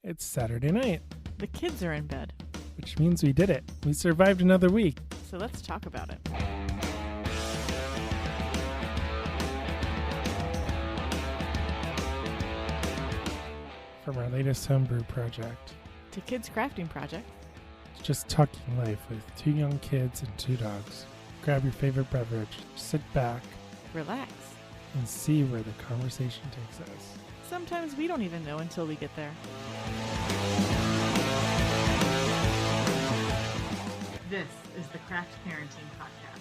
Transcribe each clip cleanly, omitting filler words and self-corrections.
It's Saturday night, The kids are in bed, which means we did it. We survived another week. so let's talk about it. From our latest homebrew project, To kids' crafting project. it's just talking life with two young kids and two dogs. Grab your favorite beverage, sit back, Relax. and see where the conversation takes us. Sometimes we don't even know until we get there. This is the Craft Parenting Podcast.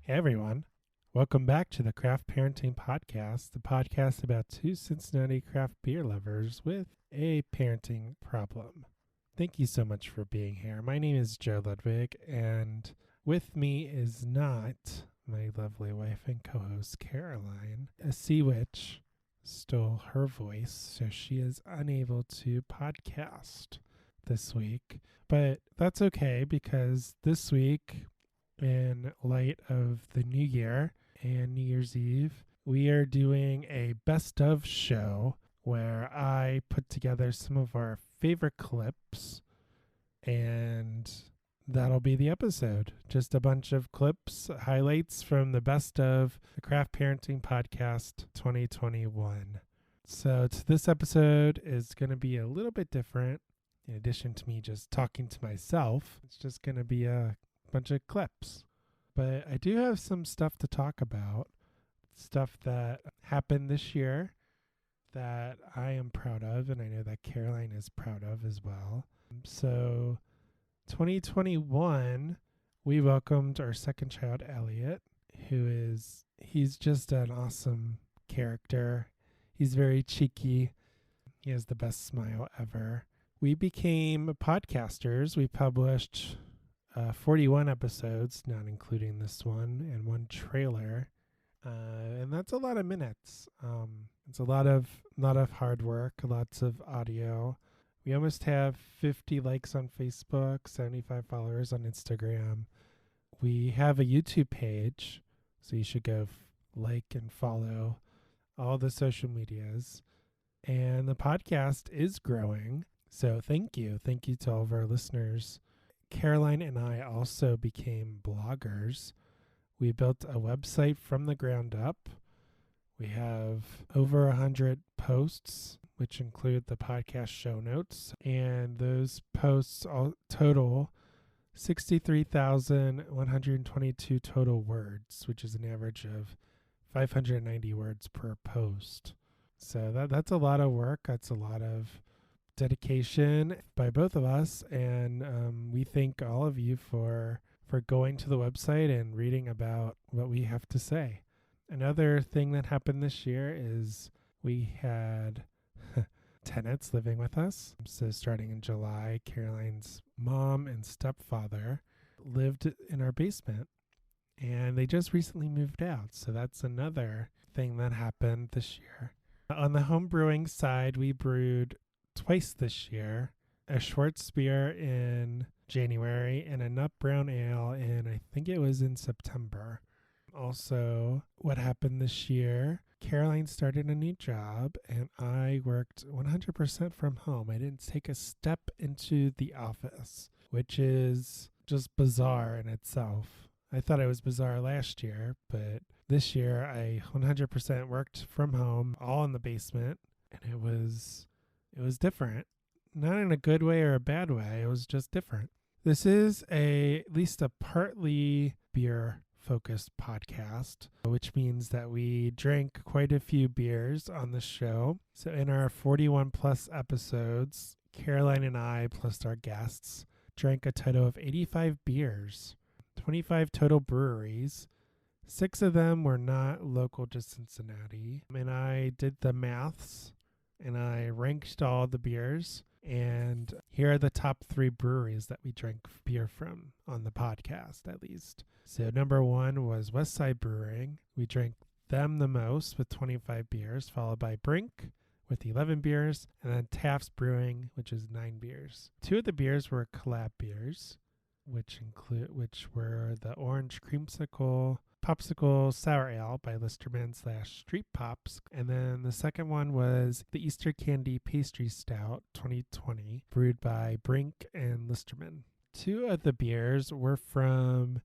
Hey everyone, welcome back to the Craft Parenting Podcast, the podcast about two Cincinnati craft beer lovers with a parenting problem. Thank you so much for being here. My name is Joe Ludwig, and with me is not my lovely wife and co-host Caroline. A sea witch stole her voice, so she is unable to podcast this week. But that's okay, because this week, in light of the new year and New Year's Eve, we are doing a best of show where I put together some of our favorite clips, and that'll be the episode. Just a bunch of clips, highlights from the best of the Craft Parenting Podcast 2021. So this episode is going to be a little bit different. In addition to me just talking to myself, it's just going to be a bunch of clips. But I do have some stuff to talk about, stuff that happened this year that I am proud of, and I know that Caroline is proud of as well. So 2021, we welcomed our second child, Elliot, he's just an awesome character. He's very cheeky. He has the best smile ever. We became podcasters. We published 41 episodes, not including this one, and one trailer. And that's a lot of minutes. It's a lot of hard work, lots of audio. We almost have 50 likes on Facebook, 75 followers on Instagram. We have a YouTube page, so you should go like and follow all the social medias. And the podcast is growing. So thank you. Thank you to all of our listeners. Caroline and I also became bloggers. We built a website from the ground up. We have over 100 posts, which include the podcast show notes. And those posts all total 63,122 total words, which is an average of 590 words per post. So that's a lot of work. That's a lot of dedication by both of us, and we thank all of you for going to the website and reading about what we have to say. Another thing that happened this year is we had tenants living with us. So starting in July, Caroline's mom and stepfather lived in our basement, and they just recently moved out. So that's another thing that happened this year. On the home brewing side, we brewed twice this year, a Schwarzbier in January and a nut brown ale I think it was in September. Also, what happened this year, Caroline started a new job and I worked 100% from home. I didn't take a step into the office, which is just bizarre in itself. I thought it was bizarre last year, but this year I 100% worked from home, all in the basement, and it was different. Not in a good way or a bad way. It was just different. This is at least a partly beer-focused podcast, which means that we drank quite a few beers on the show. So in our 41 plus episodes, Caroline and I, plus our guests, drank a total of 85 beers, 25 total breweries. 6 of them were not local to Cincinnati. And I did the maths, and I ranked all the beers, and here are the top 3 breweries that we drank beer from on the podcast, at least. So number 1 was Westside Brewing. We drank them the most with 25 beers, followed by Brink with 11 beers, and then Taft's Brewing, which is 9 beers. 2 of the beers were collab beers, which were the Orange Creamsicle Popsicle Sour Ale by Listerman/Street Pops. And then the second one was the Easter Candy Pastry Stout 2020, brewed by Brink and Listerman. Two of the beers were from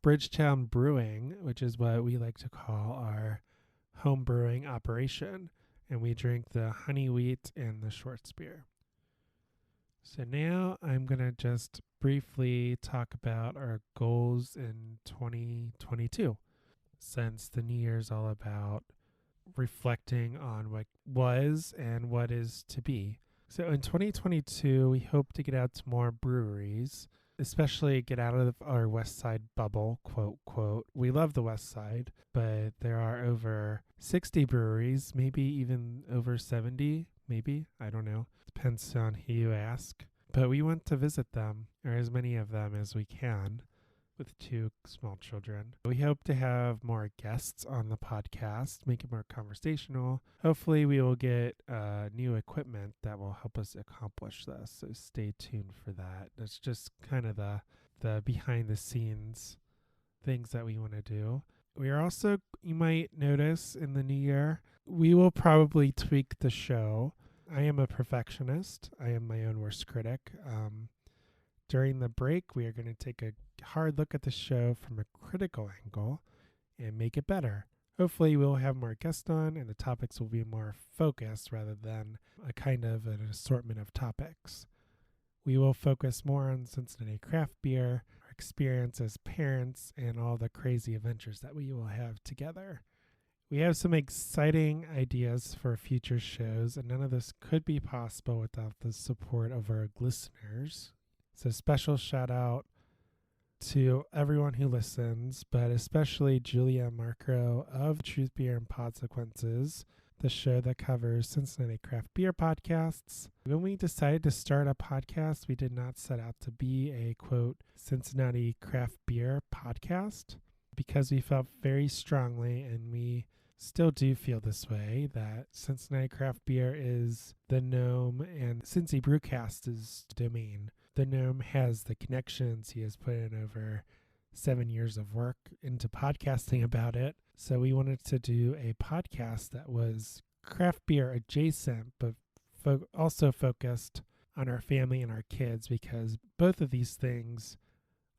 Bridgetown Brewing, which is what we like to call our home brewing operation. And we drink the honey wheat and the Schwartz beer. So now I'm going to just briefly talk about our goals in 2022, since the new year is all about reflecting on what was and what is to be. So in 2022, we hope to get out to more breweries, especially get out of our West Side bubble, quote, quote. We love the West Side, but there are over 60 breweries, maybe even over 70, maybe, I don't know. Depends on who you ask. But we want to visit them, or as many of them as we can, with two small children. We hope to have more guests on the podcast, make it more conversational. Hopefully we will get new equipment that will help us accomplish this. So stay tuned for that. That's just kind of the behind the scenes things that we want to do. We are also, you might notice in the new year, we will probably tweak the show. I am a perfectionist. I am my own worst critic. During the break, we are going to take a hard look at the show from a critical angle and make it better. Hopefully, we'll have more guests on and the topics will be more focused rather than a kind of an assortment of topics. We will focus more on Cincinnati craft beer, our experience as parents, and all the crazy adventures that we will have together. We have some exciting ideas for future shows, and none of this could be possible without the support of our listeners. So special shout out to everyone who listens, but especially Julia and Marco of Truth Beer and Podsequences, the show that covers Cincinnati craft beer podcasts. When we decided to start a podcast, we did not set out to be a, quote, Cincinnati craft beer podcast, because we felt very strongly, and we still do feel this way, that Cincinnati craft beer is the Gnome and Cincy Brewcast is domain. The Gnome has the connections. He has put in over 7 years of work into podcasting about it. So we wanted to do a podcast that was craft beer adjacent, but also focused on our family and our kids, because both of these things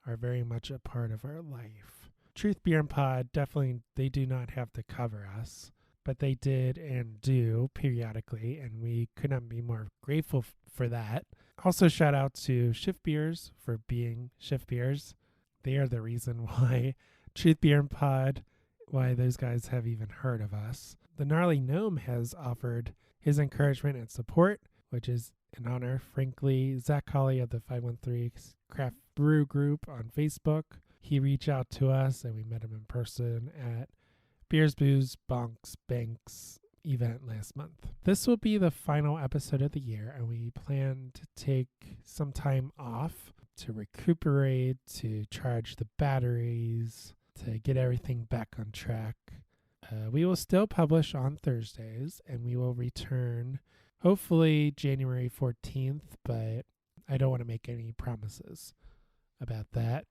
are very much a part of our life. Truth Beer and Pod, definitely, they do not have to cover us, but they did and do periodically, and we could not be more grateful for that. Also, shout out to Shift Beers for being Shift Beers. They are the reason why Truth Beer and Pod, why those guys have even heard of us. The Gnarly Gnome has offered his encouragement and support, which is an honor. Frankly, Zach Colley of the 513 Craft Brew Group on Facebook, he reached out to us and we met him in person at Beers, Booze, Bonks, Banks event last month. This will be the final episode of the year, and we plan to take some time off to recuperate, to charge the batteries, to get everything back on track. We will still publish on Thursdays, and we will return hopefully January 14th, but I don't want to make any promises about that,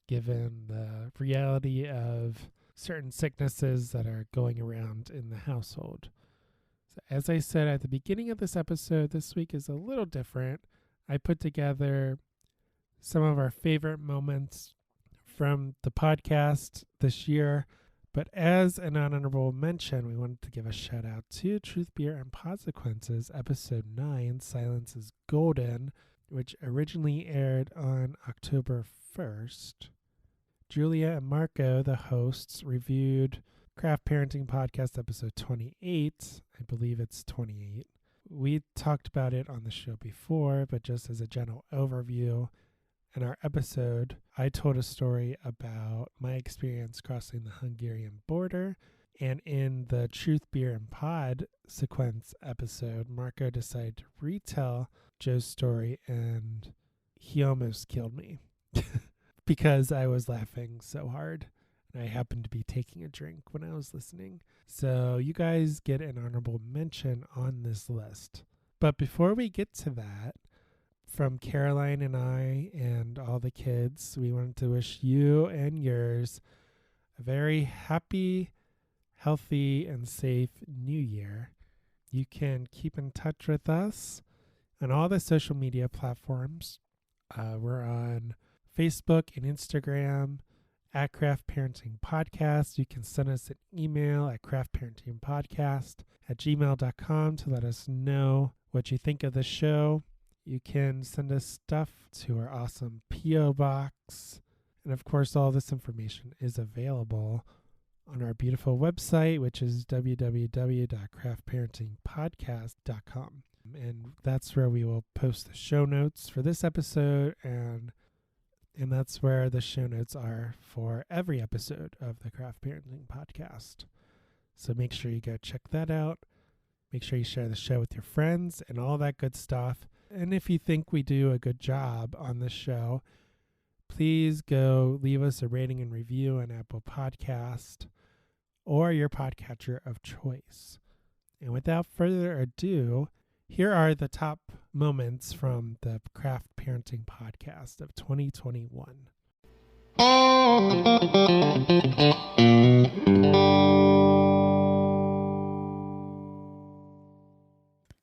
given the reality of certain sicknesses that are going around in the household. So as I said at the beginning of this episode, this week is a little different. I put together some of our favorite moments from the podcast this year, but as an honorable mention, we wanted to give a shout out to Truth Beer and Podsequences, episode 9, Silence is Golden, which originally aired on October 1st. Julia and Marco, the hosts, reviewed Craft Parenting Podcast episode 28. I believe it's 28. We talked about it on the show before, but just as a general overview, in our episode, I told a story about my experience crossing the Hungarian border. And in the Truth Beer and Pod sequence episode, Marco decided to retell Joe's story, and he almost killed me. Because I was laughing so hard, and I happened to be taking a drink when I was listening. So you guys get an honorable mention on this list. But before we get to that, from Caroline and I and all the kids, we wanted to wish you and yours a a very happy, healthy, and safe new year. You can keep in touch with us on all the social media platforms. We're on Facebook and Instagram at Craft Parenting Podcast. You can send us an email at craftparentingpodcast@gmail.com to let us know what you think of the show. You can send us stuff to our awesome P.O. Box. And of course, all this information is available on our beautiful website, which is www.craftparentingpodcast.com. And that's where we will post the show notes for this episode, and that's where the show notes are for every episode of the Craft Parenting Podcast. So make sure you go check that out. Make sure you share the show with your friends and all that good stuff. And if you think we do a good job on this show, please go leave us a rating and review on Apple Podcast or your podcatcher of choice. And without further ado, here are the top moments from the Craft Parenting Podcast of 2021.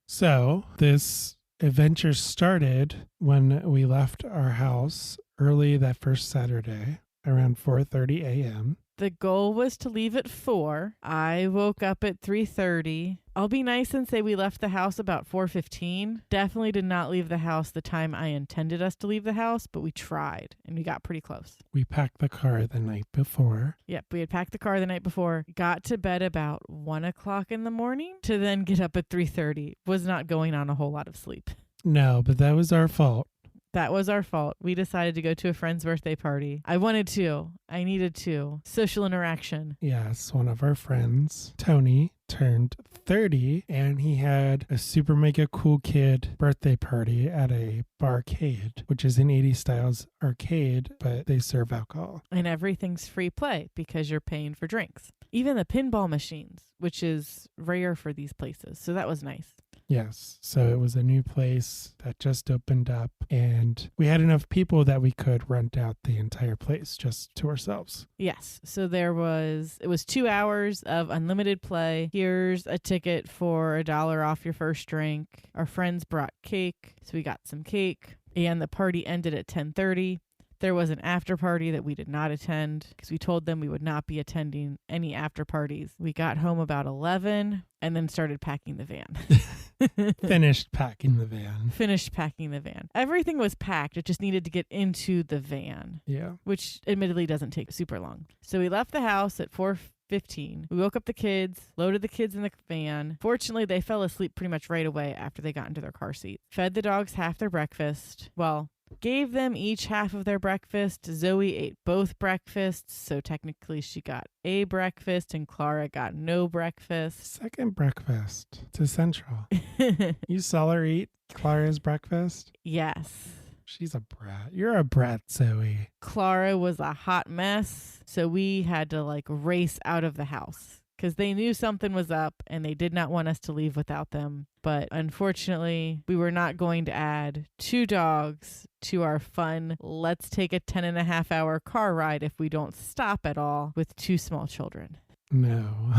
So, this adventure started when we left our house early that first Saturday around 4:30 a.m. The goal was to leave at 4. I woke up at 3:30. I'll be nice and say we left the house about 4:15. Definitely did not leave the house the time I intended us to leave the house, but we tried and we got pretty close. We packed the car the night before. Yep, we had packed the car the night before, got to bed about 1 o'clock in the morning to then get up at 3:30. Was not going on a whole lot of sleep. No, but that was our fault. That was our fault. We decided to go to a friend's birthday party. I wanted to. I needed to. Social interaction. Yes, one of our friends, Tony, turned 30, and he had a super mega cool kid birthday party at a barcade, which is an 80s styles arcade, but they serve alcohol. And everything's free play because you're paying for drinks. Even the pinball machines, which is rare for these places. So that was nice. Yes, so it was a new place that just opened up, and we had enough people that we could rent out the entire place just to ourselves. Yes, so it was 2 hours of unlimited play. Here's a ticket for $1 off your first drink. Our friends brought cake, so we got some cake, and the party ended at 10:30. There was an after party that we did not attend because we told them we would not be attending any after parties. We got home about 11 and then started packing the van. Finished packing the van. Finished packing the van. Everything was packed. It just needed to get into the van. Yeah. Which admittedly doesn't take super long. So we left the house at 4:15. We woke up the kids, loaded the kids in the van. Fortunately, they fell asleep pretty much right away after they got into their car seat. Fed the dogs half their breakfast. Well, gave them each half of their breakfast. Zoe ate both breakfasts, so technically she got a breakfast and Clara got no breakfast. Second breakfast. It's essential. You saw her eat Clara's breakfast? Yes. She's a brat. You're a brat, Zoe. Clara was a hot mess, so we had to race out of the house because they knew something was up and they did not want us to leave without them. But unfortunately, we were not going to add 2 dogs to our fun, let's take a 10.5-hour car ride if we don't stop at all with 2 small children. No.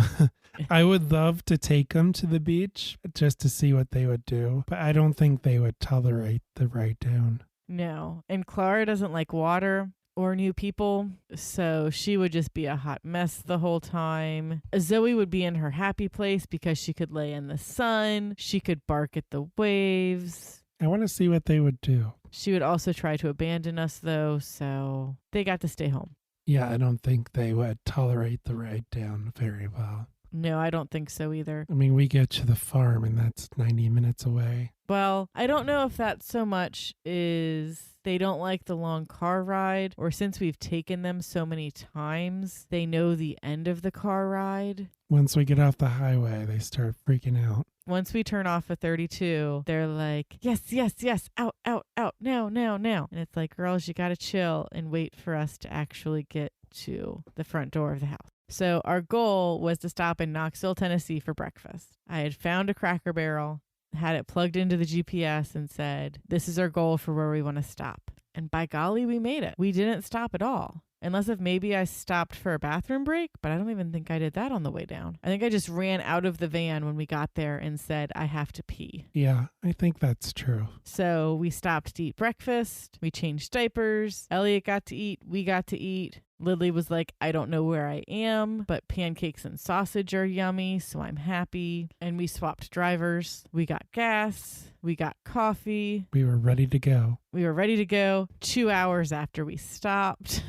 I would love to take them to the beach just to see what they would do, but I don't think they would tolerate the ride down. No. And Clara doesn't like water or new people, so she would just be a hot mess the whole time. Zoe would be in her happy place because she could lay in the sun. She could bark at the waves. I want to see what they would do. She would also try to abandon us, though, so they got to stay home. Yeah, I don't think they would tolerate the ride down very well. No, I don't think so either. I mean, we get to the farm and that's 90 minutes away. Well, I don't know if that so much is they don't like the long car ride, or since we've taken them so many times, they know the end of the car ride. Once we get off the highway, they start freaking out. Once we turn off at 32, they're like, yes, yes, yes, out, out, out, now, now, now. And it's like, girls, you got to chill and wait for us to actually get to the front door of the house. So our goal was to stop in Knoxville, Tennessee for breakfast. I had found a Cracker Barrel, had it plugged into the GPS and said, this is our goal for where we want to stop. And by golly, we made it. We didn't stop at all. Unless if maybe I stopped for a bathroom break, but I don't even think I did that on the way down. I think I just ran out of the van when we got there and said, I have to pee. Yeah, I think that's true. So we stopped to eat breakfast. We changed diapers. Elliot got to eat. We got to eat. Lily was like, I don't know where I am, but pancakes and sausage are yummy, so I'm happy. And we swapped drivers. We got gas. We got coffee. We were ready to go. 2 hours after we stopped.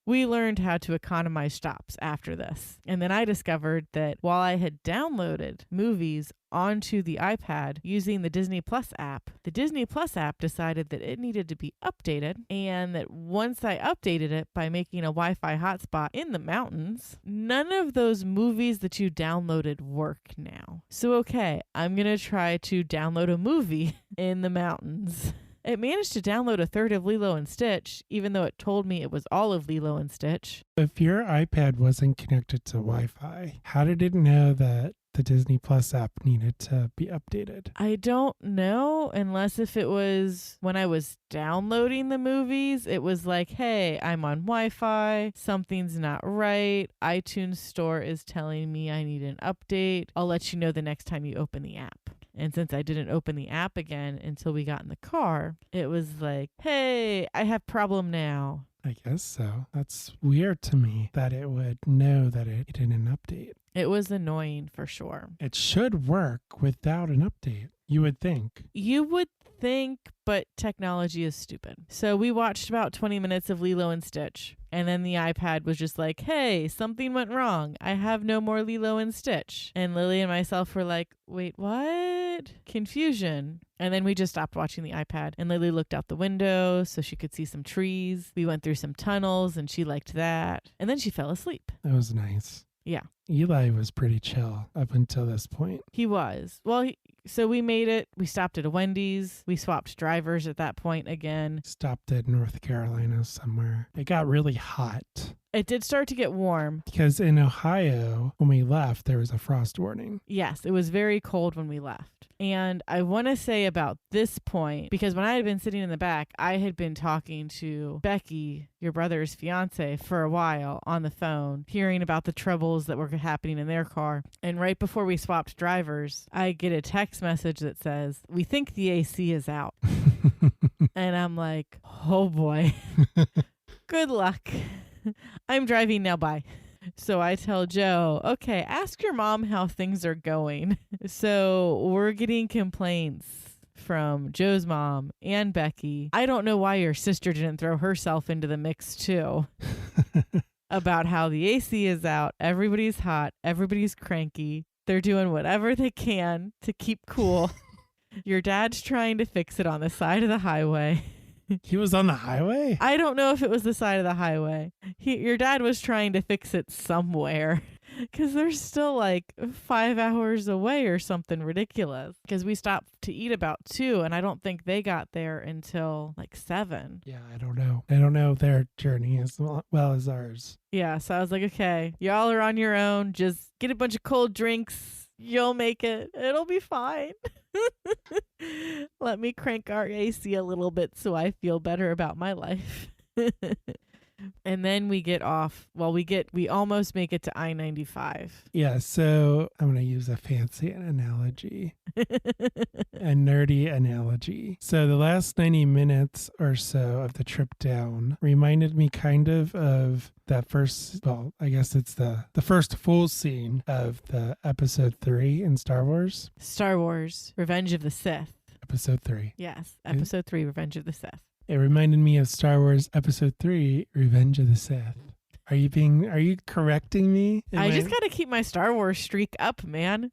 We learned how to economize stops after this. And then I discovered that while I had downloaded movies onto the iPad using the Disney Plus app, the Disney Plus app decided that it needed to be updated, and that once I updated it by making a Wi-Fi hotspot in the mountains, none of those movies that you downloaded work now. So okay, I'm going to try to download a movie in the mountains. It managed to download a third of Lilo and Stitch, even though it told me it was all of Lilo and Stitch. If your iPad wasn't connected to Wi-Fi, how did it know that the Disney Plus app needed to be updated? I don't know, unless if it was when I was downloading the movies, it was like, hey, I'm on Wi-Fi, something's not right, iTunes Store is telling me I need an update. I'll let you know the next time you open the app. And since I didn't open the app again until we got in the car, it was like, hey, I have problem now. I guess so. That's weird to me that it would know that it needed an update. It was annoying for sure. It should work without an update, you would think. You would think, but technology is stupid. So we watched about 20 minutes of Lilo and Stitch. And then the iPad was just like, hey, something went wrong. I have no more Lilo and Stitch. And Lily and myself were like, wait, what? Confusion. And then we just stopped watching the iPad. And Lily looked out the window so she could see some trees. We went through some tunnels and she liked that. And then she fell asleep. That was nice. Yeah. Eli was pretty chill up until this point. He was. Well, so we made it. We stopped at a Wendy's. We swapped drivers at that point again. Stopped at North Carolina somewhere. It got really hot. It did start to get warm. Because in Ohio, when we left, there was a frost warning. Yes, it was very cold when we left. And I want to say about this point, because when I had been sitting in the back, I had been talking to Becky, your brother's fiance, for a while on the phone, hearing about the troubles that were happening in their car. And right before we swapped drivers, I get a text message that says, we think the AC is out. And I'm like, oh boy, good luck. I'm driving now, bye. So I tell Joe, okay, ask your mom how things are going. So we're getting complaints from Joe's mom and Becky. I don't know why your sister didn't throw herself into the mix too. About how the AC is out, everybody's hot, everybody's cranky. They're doing whatever they can to keep cool. Your dad's trying to fix it on the side of the highway. He was on the highway? I don't know if it was the side of the highway. Your dad was trying to fix it somewhere because they're still like 5 hours away or something ridiculous. Because we stopped to eat about 2, and I don't think they got there until like 7. Yeah, I don't know. I don't know their journey as well as ours. Yeah, so I was like, okay, y'all are on your own. Just get a bunch of cold drinks. You'll make it. It'll be fine. Let me crank our AC a little bit so I feel better about my life. And then we get off. Well, we almost make it to I-95. Yeah, so I'm going to use a fancy analogy, a nerdy analogy. So the last 90 minutes or so of the trip down reminded me kind of that first, well, I guess it's the first full scene of the episode 3 in Star Wars. Star Wars, Revenge of the Sith. Episode 3. Yes, episode 3, Revenge of the Sith. It reminded me of Star Wars Episode 3, Revenge of the Sith. Are you correcting me? I just got to keep my Star Wars streak up, man.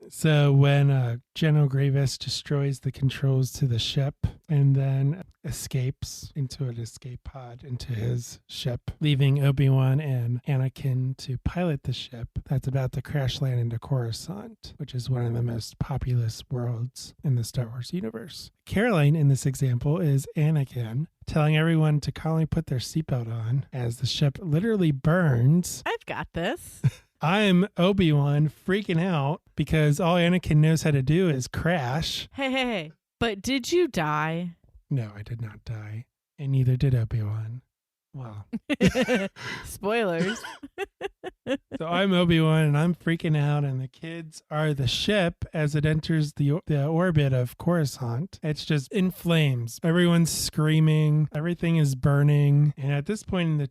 So when General Grievous destroys the controls to the ship and then escapes into an escape pod into his ship, leaving Obi-Wan and Anakin to pilot the ship that's about to crash land into Coruscant, which is one of the most populous worlds in the Star Wars universe. Caroline, in this example, is Anakin, telling everyone to calmly put their seatbelt on as the ship literally burns. I've got this. I'm Obi-Wan freaking out because all Anakin knows how to do is crash. Hey. But did you die? No, I did not die. And neither did Obi-Wan. Wow. Spoilers. So I'm Obi-Wan and I'm freaking out, and the kids are the ship as it enters the orbit of Coruscant. It's just in flames. Everyone's screaming. Everything is burning. And at this point in the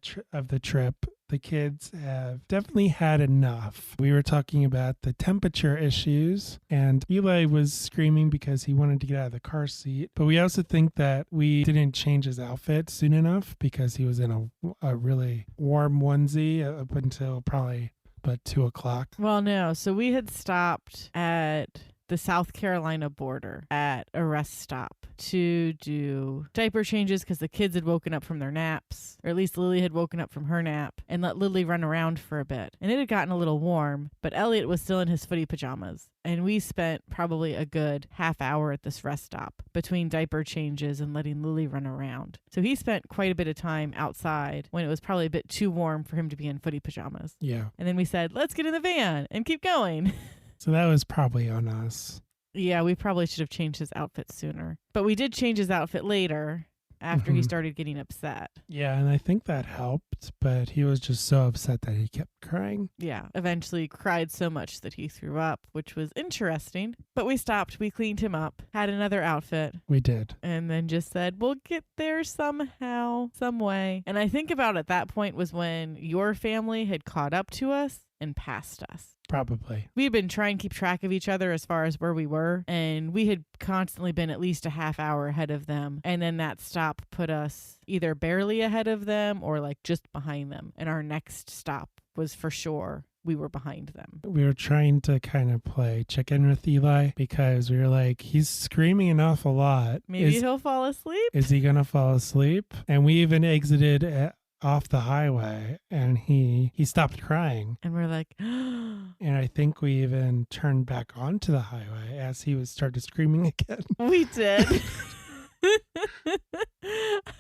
trip, the kids have definitely had enough. We were talking about the temperature issues, and Eli was screaming because he wanted to get out of the car seat. But we also think that we didn't change his outfit soon enough because he was in a really warm onesie up until probably about 2 o'clock. Well, no. So we had stopped at the South Carolina border at a rest stop to do diaper changes because the kids had woken up from their naps, or at least Lily had woken up from her nap, and let Lily run around for a bit. And it had gotten a little warm, but Elliot was still in his footy pajamas. And we spent probably a good half hour at this rest stop between diaper changes and letting Lily run around. So he spent quite a bit of time outside when it was probably a bit too warm for him to be in footy pajamas. Yeah. And then we said, let's get in the van and keep going. So that was probably on us. Yeah, we probably should have changed his outfit sooner. But we did change his outfit later after he started getting upset. Yeah, and I think that helped, but he was just so upset that he kept crying. Yeah, eventually cried so much that he threw up, which was interesting. But we stopped, we cleaned him up, had another outfit. We did. And then just said, we'll get there somehow, some way. And I think about at that point was when your family had caught up to us and passed us. Probably. We had been trying to keep track of each other as far as where we were, and we had constantly been at least a half hour ahead of them. And then that stop put us either barely ahead of them or like just behind them. And our next stop was for sure we were behind them. We were trying to kind of play chicken with Eli because we were like, he's screaming an awful lot. Maybe he'll fall asleep. Is he going to fall asleep? And we even exited off the highway, and he stopped crying. And we're like, and I think we even turned back onto the highway as he started screaming again. We did.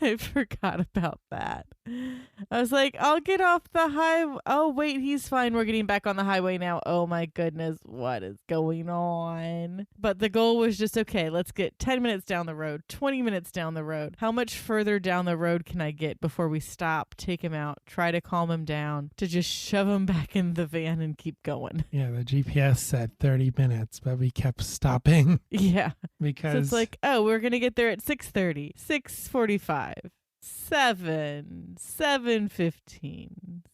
I forgot about that. I was like, I'll get off the highway. Oh, wait, he's fine. We're getting back on the highway now. Oh, my goodness. What is going on? But the goal was just, okay, let's get 10 minutes down the road, 20 minutes down the road. How much further down the road can I get before we stop, take him out, try to calm him down, to just shove him back in the van and keep going? Yeah, the GPS said 30 minutes, but we kept stopping. Yeah. Because so it's like, oh, we're going to get there at 6:30, 6:45. 7:15,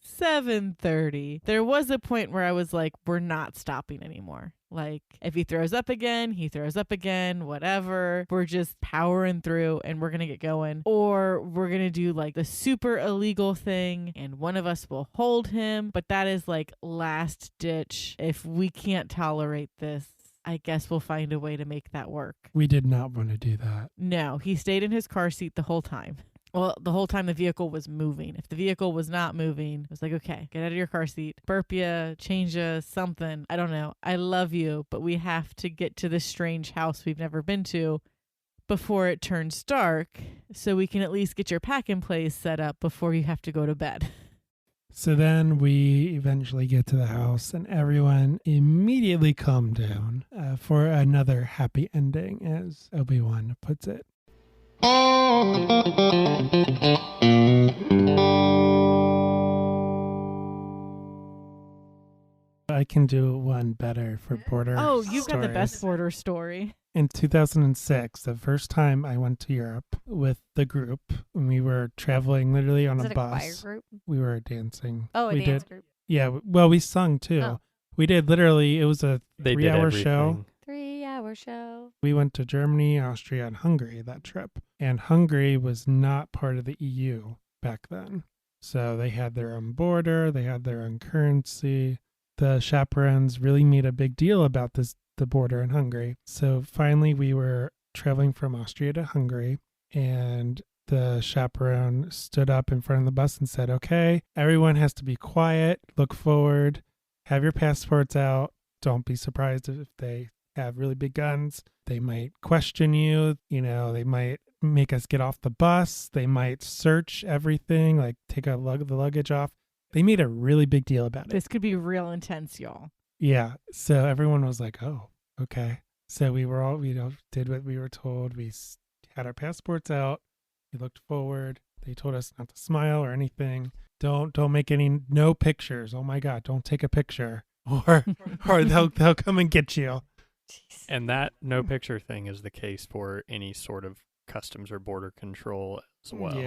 7:30. There was a point where I was like, we're not stopping anymore. Like, if he throws up again, he throws up again, whatever. We're just powering through and we're going to get going. Or we're going to do like the super illegal thing and one of us will hold him. But that is like last ditch. If we can't tolerate this, I guess we'll find a way to make that work. We did not want to do that. No, he stayed in his car seat the whole time. Well, the whole time the vehicle was moving. If the vehicle was not moving, it was like, okay, get out of your car seat, burp ya, change ya, something. I don't know. I love you, but we have to get to this strange house we've never been to before it turns dark so we can at least get your pack-and-play set up before you have to go to bed. So then we eventually get to the house and everyone immediately calmed down for another happy ending, as Obi-Wan puts it. I can do one better for border Oh, you've got the stories. best border story. In 2006, the first time I went to Europe with the group, when we were traveling literally on Is a it bus. a choir group? We were dancing. Oh, a we dance did, group. Yeah, well, we sung too. Oh. We did literally, it was a They did 3-hour everything. show. 3-hour show. We went to Germany, Austria, and Hungary that trip. And Hungary was not part of the EU back then. So they had their own border, they had their own currency. The chaperones really made a big deal about the border in Hungary. So finally we were traveling from Austria to Hungary, and the chaperone stood up in front of the bus and said, okay, everyone has to be quiet, look forward, have your passports out. Don't be surprised if they have really big guns. They might question you, they might make us get off the bus. They might search everything, like take the luggage off. They made a really big deal about it. This could be real intense, y'all. Yeah. So everyone was like, oh, okay. So we were all, did what we were told. We had our passports out. We looked forward. They told us not to smile or anything. Don't make no pictures. Oh my God, don't take a picture, or they'll come and get you. Jeez. And that no picture thing is the case for any sort of customs or border control as well.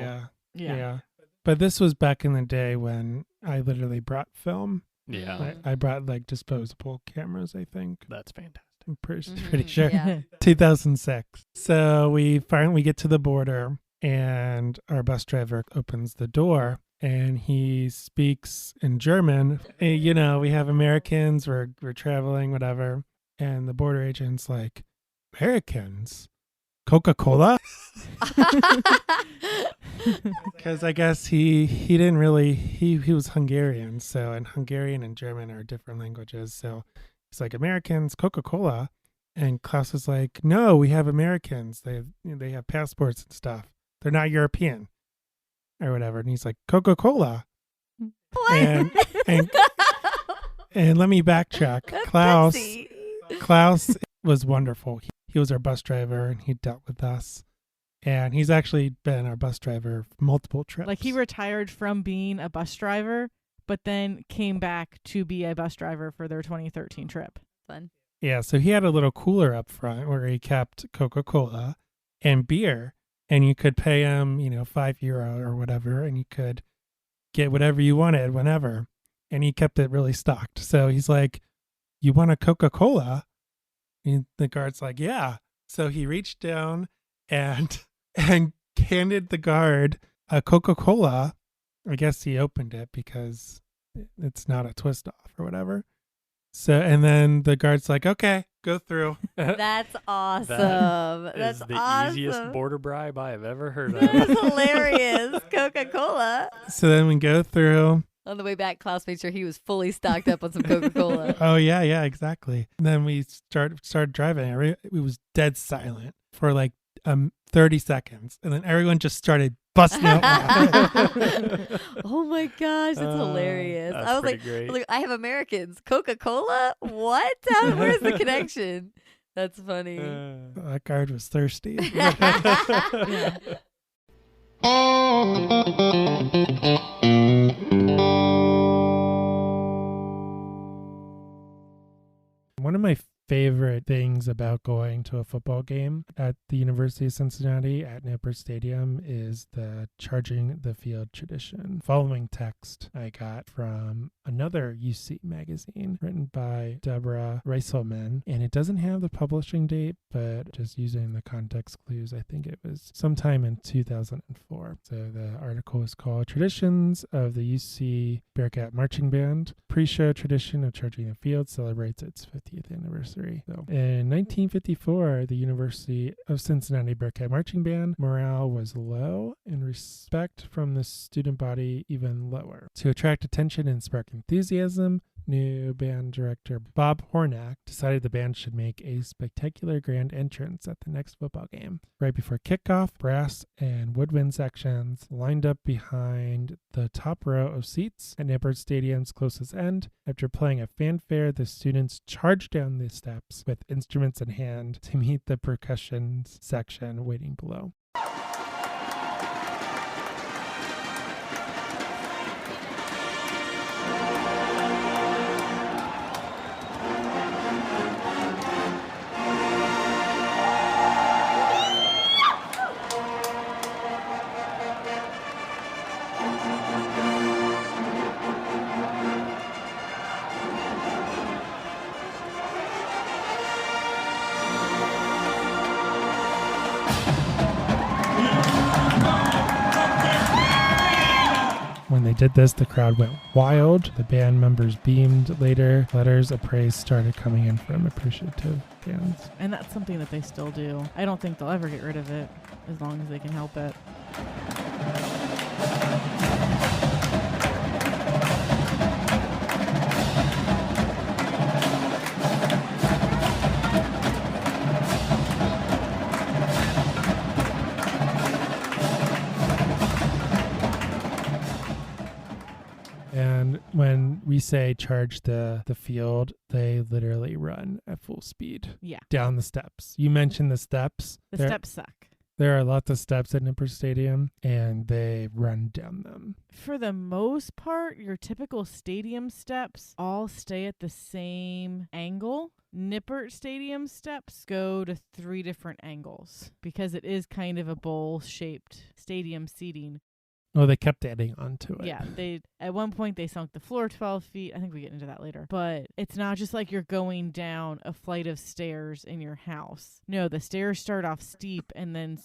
Yeah. But this was back in the day when I literally brought film. Yeah. I brought like disposable cameras, I think. That's fantastic. I'm pretty sure. Yeah. 2006. So we finally get to the border, and our bus driver opens the door, and he speaks in German. You know, we have Americans, we're traveling, whatever. And the border agent's like, Americans? Coca-Cola? Because I guess he didn't really, he was Hungarian. So, and Hungarian and German are different languages. So he's like, Americans, Coca-Cola? And Klaus is like, no, we have Americans. They have passports and stuff. They're not European or whatever. And he's like, Coca-Cola. What? And let me backtrack. Klaus was wonderful. He was our bus driver, and he dealt with us. And he's actually been our bus driver for multiple trips. Like, he retired from being a bus driver, but then came back to be a bus driver for their 2013 trip. Fun. Yeah, so he had a little cooler up front where he kept Coca-Cola and beer, and you could pay him, €5 or whatever, and you could get whatever you wanted whenever. And he kept it really stocked. So he's like, you want a Coca-Cola? And the guard's like, yeah. So he reached down and handed the guard a Coca-Cola. I guess he opened it because it's not a twist off or whatever. So, and then the guard's like, okay, go through. That's awesome. That's That's the awesome. easiest border bribe I have ever heard That's of. hilarious. Coca-Cola. So then we go through. On the way back, Klaus made sure he was fully stocked up on some Coca-Cola. Oh, yeah, exactly. And then we started driving. It was dead silent for like 30 seconds. And then everyone just started busting out laughing. Oh my gosh, that's hilarious. That's I was pretty great. like, I have Americans. Coca-Cola? What? Where's the connection? That's funny. That guard was thirsty. Yeah. One of my favorite things about going to a football game at the University of Cincinnati at Nippert Stadium is the charging the field tradition. Following text I got from another UC magazine written by Deborah Reiselman, and it doesn't have the publishing date, but just using the context clues, I think it was sometime in 2004. So the article is called Traditions of the UC Bearcat Marching Band. Pre-show tradition of charging the field celebrates its 50th anniversary. So in 1954, the University of Cincinnati Bearcat Marching Band morale was low and respect from the student body even lower. To attract attention and spark enthusiasm, new band director Bob Hornack decided the band should make a spectacular grand entrance at the next football game. Right before kickoff, brass and woodwind sections lined up behind the top row of seats at Nippert Stadium's closest end. After playing a fanfare, the students charged down the steps with instruments in hand to meet the percussion section waiting below. When they did this, the crowd went wild. The band members beamed. Later, letters of praise started coming in from appreciative fans. And that's something that they still do. I don't think they'll ever get rid of it as long as they can help it. And when we say charge the field, they literally run at full speed Yeah. down the steps. You mentioned the steps. The They're- steps suck. There are lots of steps at Nippert Stadium, and they run down them. For the most part, your typical stadium steps all stay at the same angle. Nippert Stadium steps go to 3 different angles because it is kind of a bowl-shaped stadium seating. Oh, they kept adding on to it. Yeah, at one point they sunk the floor 12 feet. I think we get into that later. But it's not just like you're going down a flight of stairs in your house. No, the stairs start off steep and then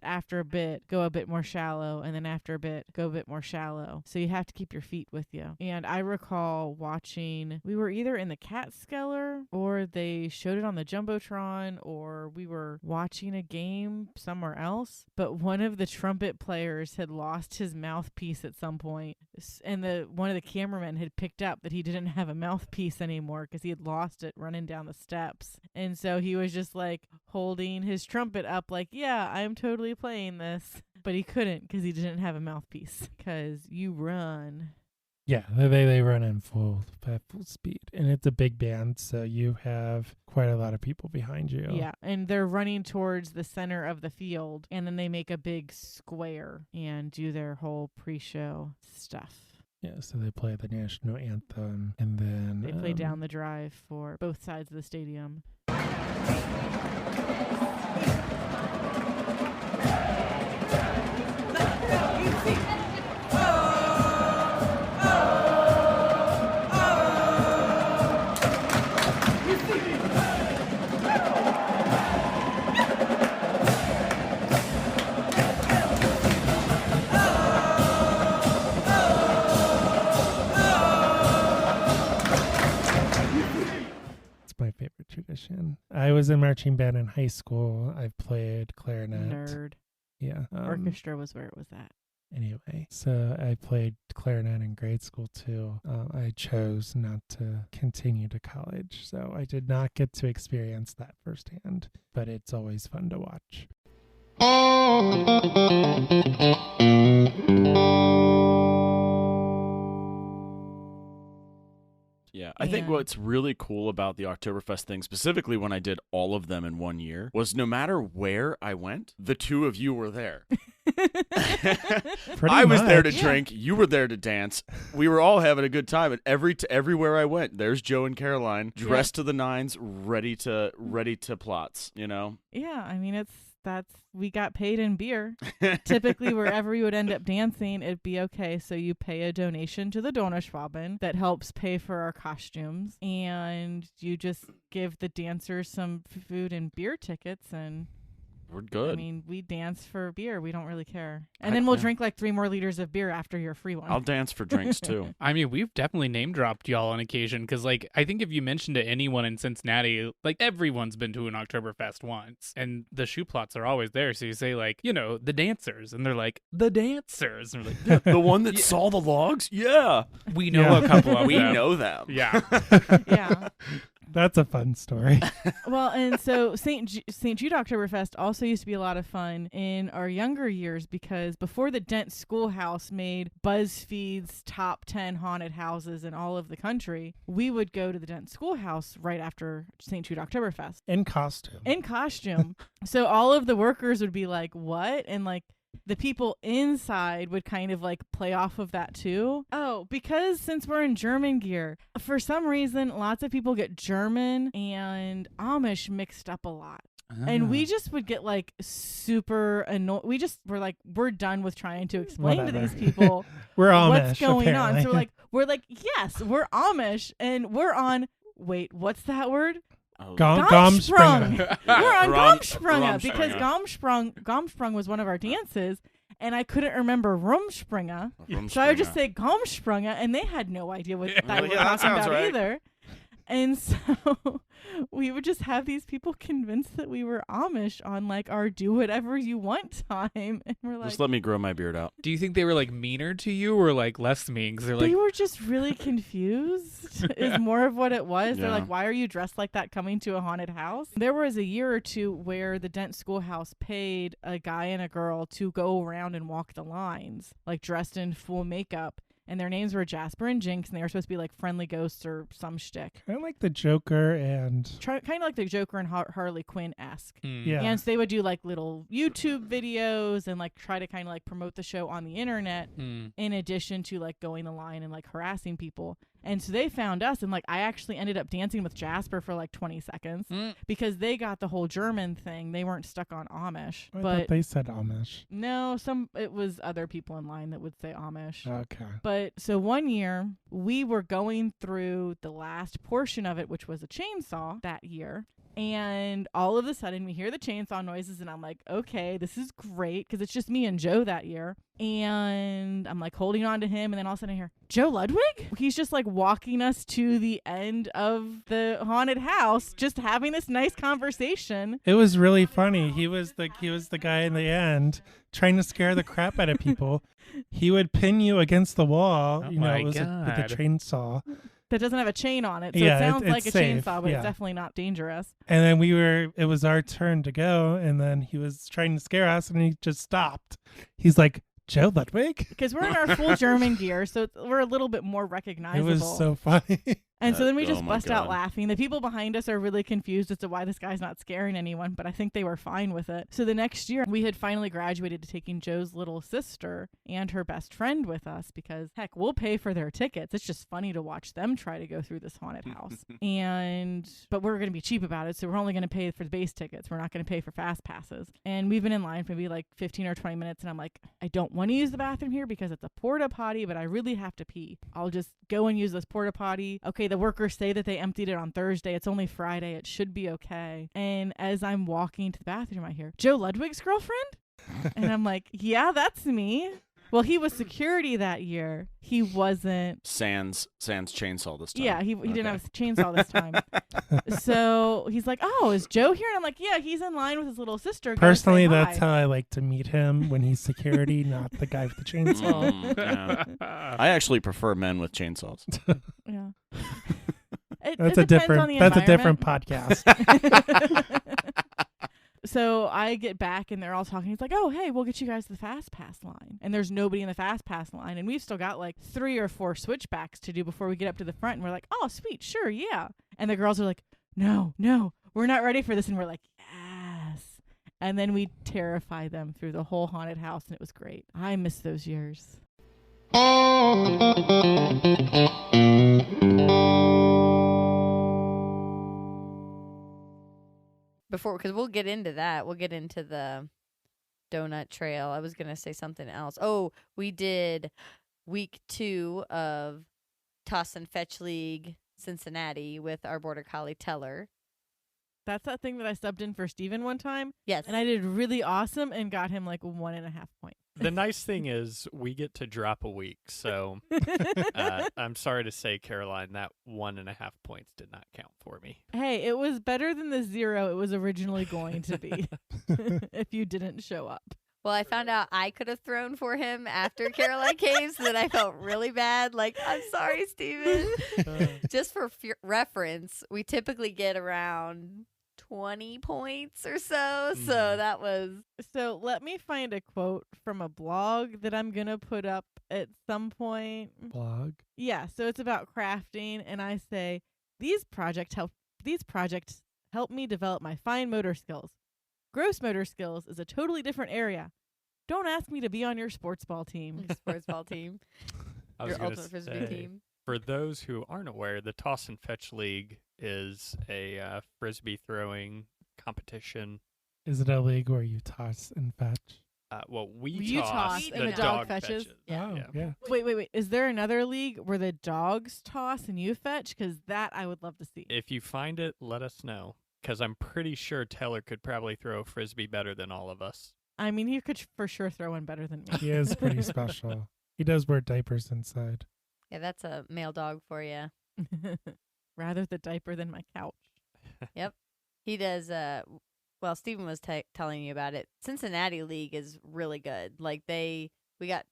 after a bit go a bit more shallow, and then after a bit go a bit more shallow. So you have to keep your feet with you. And I recall watching, we were either in the Catskeller or they showed it on the Jumbotron, or we were watching a game somewhere else, but one of the trumpet players had lost his mouthpiece at some point, and one of the cameramen had picked up that he didn't have a mouthpiece anymore because he had lost it running down the steps. And so he was just like holding his trumpet up like, yeah, I'm totally playing this, but he couldn't because he didn't have a mouthpiece. Because you run. Yeah, they run in full speed, and it's a big band, so you have quite a lot of people behind you. Yeah, and they're running towards the center of the field, and then they make a big square and do their whole pre-show stuff. Yeah, so they play the national anthem, and then they play Down the Drive for both sides of the stadium. My favorite tradition. I was in marching band in high school. I played clarinet. Nerd. Yeah. Orchestra was where it was at. Anyway, so I played clarinet in grade school too. I chose not to continue to college, so I did not get to experience that firsthand, but it's always fun to watch. Yeah, I think what's really cool about the Oktoberfest thing, specifically when I did all of them in one year, was no matter where I went, the two of you were there. I was there to drink, you were there to dance. We were all having a good time, and everywhere I went, there's Joe and Caroline, dressed to the nines, ready to plots, you know? Yeah, I mean, we got paid in beer. Typically, wherever you would end up dancing, it'd be okay. So you pay a donation to the Donnerschwaben that helps pay for our costumes, and you just give the dancers some food and beer tickets, and we're good. I mean, we dance for beer. We don't really care. And then we'll drink like 3 more liters of beer after your free one. I'll dance for drinks too. I mean, we've definitely name dropped y'all on occasion because, like, I think if you mention to anyone in Cincinnati, like, everyone's been to an Oktoberfest once, and the shoe plots are always there. So you say, like, you know, the dancers, and they're like, the dancers, and we're like, the one that saw the logs. Yeah, we know a couple of we them. know them. Yeah, yeah. That's a fun story. Well, and so St. Jude Oktoberfest also used to be a lot of fun in our younger years because before the Dent Schoolhouse made BuzzFeed's top 10 haunted houses in all of the country, we would go to the Dent Schoolhouse right after St. Jude Oktoberfest. In costume. In costume. So all of the workers would be like, what? And like, the people inside would kind of like play off of that too. Oh, because since we're in German gear, for some reason, lots of people get German and Amish mixed up a lot. And we just would get like super annoyed. We just were like, we're done with trying to explain to these people we're Amish, what's going apparently. on. So we're like, yes, we're Amish, and we're on. Wait, what's that word? Gomsprung. We're on Gomsprung because Gomsprung. Gomsprung was one of our dances, and I couldn't remember Rumspringa. So I would just say Gomsprunga, and they had no idea what that was talking about either. And so we would just have these people convinced that we were Amish on like our do whatever you want time. And we're like, just let me grow my beard out. Do you think they were like meaner to you or like less mean? Because they were just really confused is more of what it was. Yeah. They're like, why are you dressed like that coming to a haunted house? There was a year or two where the Dent Schoolhouse paid a guy and a girl to go around and walk the lines, like dressed in full makeup. and their names were Jasper and Jinx, and they were supposed to be like friendly ghosts or some shtick. Kind of like the Joker and Kind of like the Joker and Harley Quinn-esque. yeah. And so they would do like little YouTube videos and like try to kind of like promote the show on the internet in addition to like going the line and like harassing people. And so they found us, and like I actually ended up dancing with Jasper for like 20 seconds because they got the whole German thing. They weren't stuck on Amish. I but thought they said Amish. no, it was other people in line that would say Amish. Okay. But so one year we were going through the last portion of it, which was a chainsaw that year. And all of a sudden we hear the chainsaw noises, and I'm like, okay, this is great, because it's just me and Joe that year. And I'm like holding on to him, and then all of a sudden I hear, Joe Ludwig? He's just like walking us to the end of the haunted house, just having this nice conversation. It was really funny. He was the guy in the end trying to scare the crap out of people. He would pin you against the wall. Oh You know, my it was with a God. chainsaw. That doesn't have a chain on it, so Yeah, it sounds it's like a safe, chainsaw, but yeah. it's definitely not dangerous. And then it was our turn to go, and then he was trying to scare us, and he just stopped. He's like, Joe Ludwig? Because we're in our full German gear, so we're a little bit more It recognizable. was so funny. And so then we Oh just my bust out God. laughing. The people behind us are really confused as to why this guy's not scaring anyone, but I think they were fine with it. So the next year, we had finally graduated to taking Joe's little sister and her best friend with us because, heck, we'll pay for their tickets. It's just funny to watch them try to go through this haunted house. But we're going to be cheap about it, so we're only going to pay for the base tickets. We're not going to pay for fast passes. And we've been in line for maybe like 15 or 20 minutes, and I'm like, I don't want to use the bathroom here because it's a porta potty, but I really have to pee. I'll just go and use this porta potty. Okay, the workers say that they emptied it on Thursday. It's only Friday. It should be okay. And as I'm walking to the bathroom, I hear, Joe Ludwig's girlfriend? And I'm like, yeah, that's me. Well, he was security that year. He wasn't. Sans chainsaw this time. Yeah, he didn't have a chainsaw this time. So he's like, oh, is Joe here? And I'm like, yeah, he's in line with his little sister. Go Personally, say that's hi. how I like to meet him, when he's security, not the guy with the chainsaw. Yeah. I actually prefer men with chainsaws. Yeah. That's it a depends on different the different environment. podcast. So I get back and they're all talking. He's like, oh, hey, we'll get you guys to the fast pass line. And there's nobody in the fast pass line. And we've still got like 3 or 4 switchbacks to do before we get up to the front. And we're like, oh, sweet, sure, yeah. And the girls are like, no, we're not ready for this. And we're like, yes. And then we terrify them through the whole haunted house. And it was great. I miss those years. Because we'll get into that. We'll get into the donut trail. I was going to say something else. Oh, we did week 2 of Tossin Fetch League Cincinnati with our border collie Teller. That's that thing that I subbed in for Steven one time. Yes. And I did really awesome and got him like 1.5 points. The nice thing is we get to drop a week, so I'm sorry to say, Caroline, that 1.5 points did not count for me. Hey, it was better than the 0 it was originally going to be if you didn't show up. Well, I found out I could have thrown for him after Caroline came, so that I felt really bad. Like, I'm sorry, Steven. Just for reference, we typically get around 20 points or so. So that was. So let me find a quote from a blog that I'm going to put up at some point. Blog. Yeah, so it's about crafting, and I say, these projects help me develop my fine motor skills. Gross motor skills is a totally different area. Don't ask me to be on your sports ball team. Sports ball team. I was Your gonna ultimate frisbee say, team. for those who aren't aware, the Toss and Fetch League is a frisbee throwing competition. Is it a league where you toss and fetch? You toss and the dog fetches? Yeah. Oh, yeah. Wait. Is there another league where the dogs toss and you fetch? Because that I would love to see. If you find it, let us know, because I'm pretty sure Taylor could probably throw a frisbee better than all of us. I mean, he could for sure throw one better than me. He is pretty special. He does wear diapers inside. Yeah, that's a male dog for you. Rather the diaper than my couch. He does. Well, Stephen was telling you about it. Cincinnati League is really good. Like we got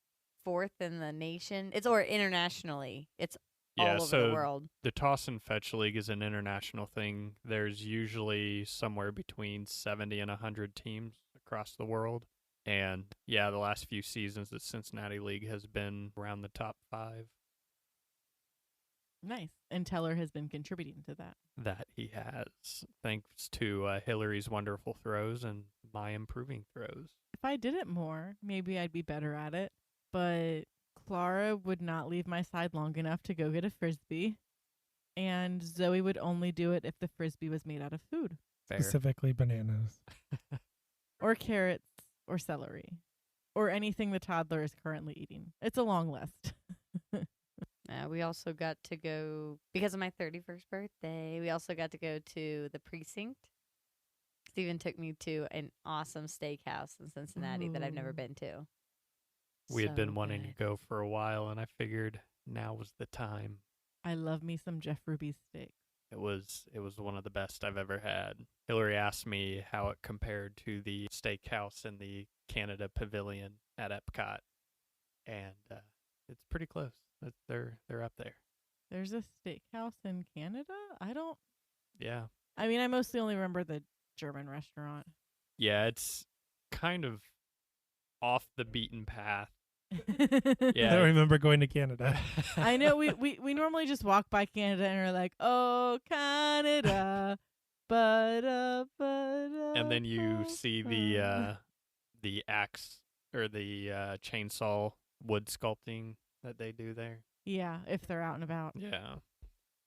4th in the nation. Or internationally. It's all over the world. The Toss and Fetch League is an international thing. There's usually somewhere between 70 and 100 teams across the world. And yeah, the last few seasons, the Cincinnati League has been around the top 5 Nice. And Teller has been contributing to that. that he has, thanks to Hillary's wonderful throws and my improving throws. If I did it more, maybe I'd be better at it. But Clara would not leave my side long enough to go get a Frisbee. And Zoe would only do it if the Frisbee was made out of food. Fair. Specifically bananas. Or carrots or celery. Or anything the toddler is currently eating. It's a long list. We also got to go, because of my 31st birthday, we also got to go to the Precinct. Steven took me to an awesome steakhouse in Cincinnati that I've never Ooh. been to. We had been So wanting good. to go for a while, and I figured now was the time. I love me some Jeff Ruby's steak. It was one of the best I've ever had. Hillary asked me how it compared to the steakhouse in the Canada Pavilion at Epcot, and it's pretty close. They're up there. There's a steakhouse in Canada? Yeah, I mean, I mostly only remember the German restaurant. yeah. It's kind of off the beaten path. I Yeah, don't remember going to Canada. I know we normally just walk by Canada and are like, oh, Canada. But and then you see the axe or the chainsaw wood sculpting that they do there. yeah, if they're out and about. Yeah.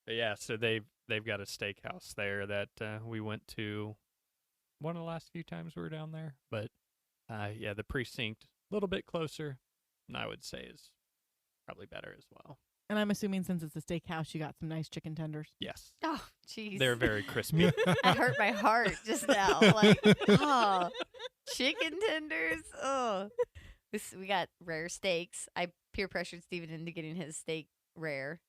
But yeah, so they've got a steakhouse there that we went to one of the last few times we were down there. But yeah, the Precinct, a little bit closer, and I would say is probably better as well. And I'm assuming since it's a steakhouse, you got some nice chicken tenders. Yes. Oh, jeez. They're very crispy. That hurt my heart just now. Like, oh, chicken tenders. Oh, we got rare steaks. I peer pressured Steven into getting his steak rare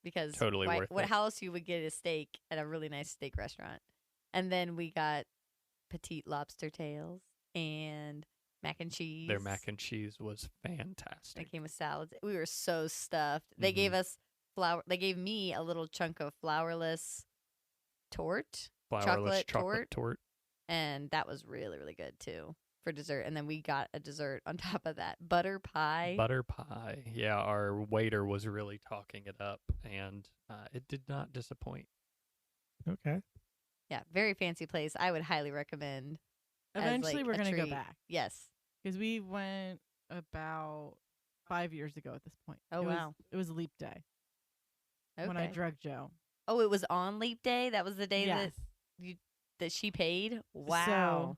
because Totally worth it. how else you would get a steak at a really nice steak restaurant? And then we got petite lobster tails and mac and cheese. Their mac and cheese was fantastic. It came with salads. We were so stuffed. They gave us flour. They gave me a little chunk of flourless torte, Flourless chocolate torte. and that was really, really good too for dessert. And then we got a dessert on top of that, butter pie. Butter pie. Yeah, our waiter was really talking it up, and it did not disappoint. Okay. Yeah, very fancy place. I would highly recommend. as, Eventually, like, we're a going to go treat. back Yes. because we went about 5 years ago at this point. Oh, wow. It was Leap Day Okay. when I drug Joe. Oh, it was on Leap Day. That was the day Yes. that she paid. Wow.